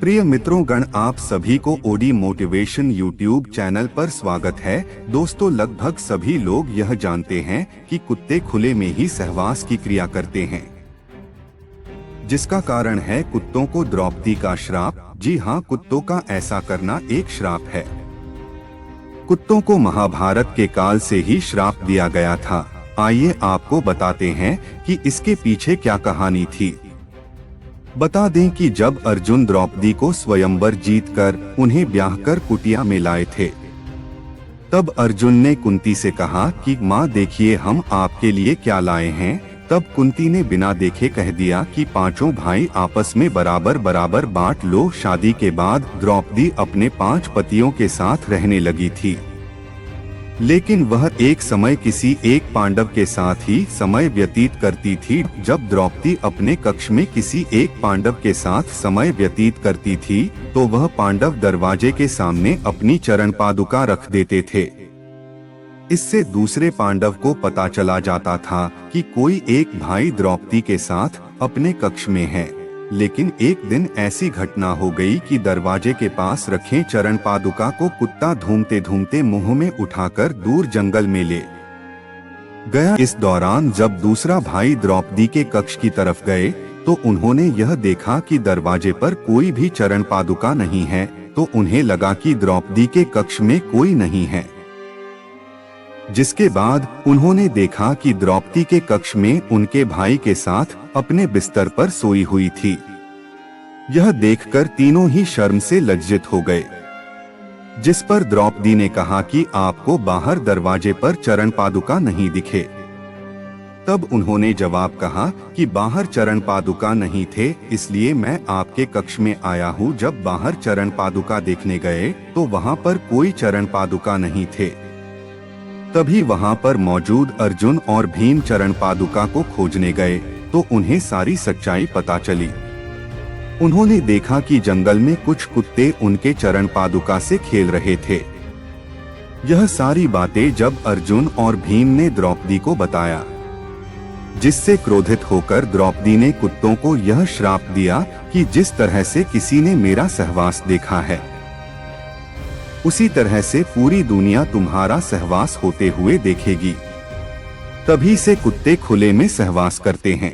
प्रिय मित्रों गण, आप सभी को ओडी मोटिवेशन यूट्यूब चैनल पर स्वागत है। दोस्तों, लगभग सभी लोग यह जानते हैं कि कुत्ते खुले में ही सहवास की क्रिया करते हैं, जिसका कारण है कुत्तों को द्रौपदी का श्राप। जी हाँ, कुत्तों का ऐसा करना एक श्राप है। कुत्तों को महाभारत के काल से ही श्राप दिया गया था। आइए आपको बताते हैं कि इसके पीछे क्या कहानी थी। बता दें कि जब अर्जुन द्रौपदी को स्वयंवर जीतकर उन्हें ब्याह कर कुटिया में लाए थे, तब अर्जुन ने कुंती से कहा कि माँ देखिए हम आपके लिए क्या लाए हैं। तब कुंती ने बिना देखे कह दिया कि पांचों भाई आपस में बराबर बराबर बांट लो। शादी के बाद द्रौपदी अपने 5 पतियों के साथ रहने लगी थी, लेकिन वह एक समय किसी एक पांडव के साथ ही समय व्यतीत करती थी। जब द्रौपदी अपने कक्ष में किसी एक पांडव के साथ समय व्यतीत करती थी, तो वह पांडव दरवाजे के सामने अपनी चरण पादुका रख देते थे। इससे दूसरे पांडव को पता चला जाता था कि कोई एक भाई द्रौपदी के साथ अपने कक्ष में है। लेकिन एक दिन ऐसी घटना हो गई कि दरवाजे के पास रखे चरण पादुका को कुत्ता ढूंढते ढूंढते मुंह में उठाकर दूर जंगल में ले गया। इस दौरान जब दूसरा भाई द्रौपदी के कक्ष की तरफ गए, तो उन्होंने यह देखा कि दरवाजे पर कोई भी चरण पादुका नहीं है। तो उन्हें लगा कि द्रौपदी के कक्ष में कोई नहीं है, जिसके बाद उन्होंने देखा कि द्रौपदी के कक्ष में उनके भाई के साथ अपने बिस्तर पर सोई हुई थी। यह देखकर तीनों ही शर्म से लज्जित हो गए, जिस पर द्रौपदी ने कहा कि आपको बाहर दरवाजे पर चरण पादुका नहीं दिखे। तब उन्होंने जवाब कहा कि बाहर चरण पादुका नहीं थे, इसलिए मैं आपके कक्ष में आया हूँ। जब बाहर चरण पादुका देखने गए तो वहाँ पर कोई चरण पादुका नहीं थे। तभी वहां पर मौजूद अर्जुन और भीम चरण पादुका को खोजने गए, तो उन्हें सारी सच्चाई पता चली। उन्होंने देखा कि जंगल में कुछ कुत्ते उनके चरण पादुका से खेल रहे थे। यह सारी बातें जब अर्जुन और भीम ने द्रौपदी को बताया, जिससे क्रोधित होकर द्रौपदी ने कुत्तों को यह श्राप दिया कि जिस तरह से किसी ने मेरा सहवास देखा है, उसी तरह से पूरी दुनिया तुम्हारा सहवास होते हुए देखेगी। तभी से कुत्ते खुले में सहवास करते हैं।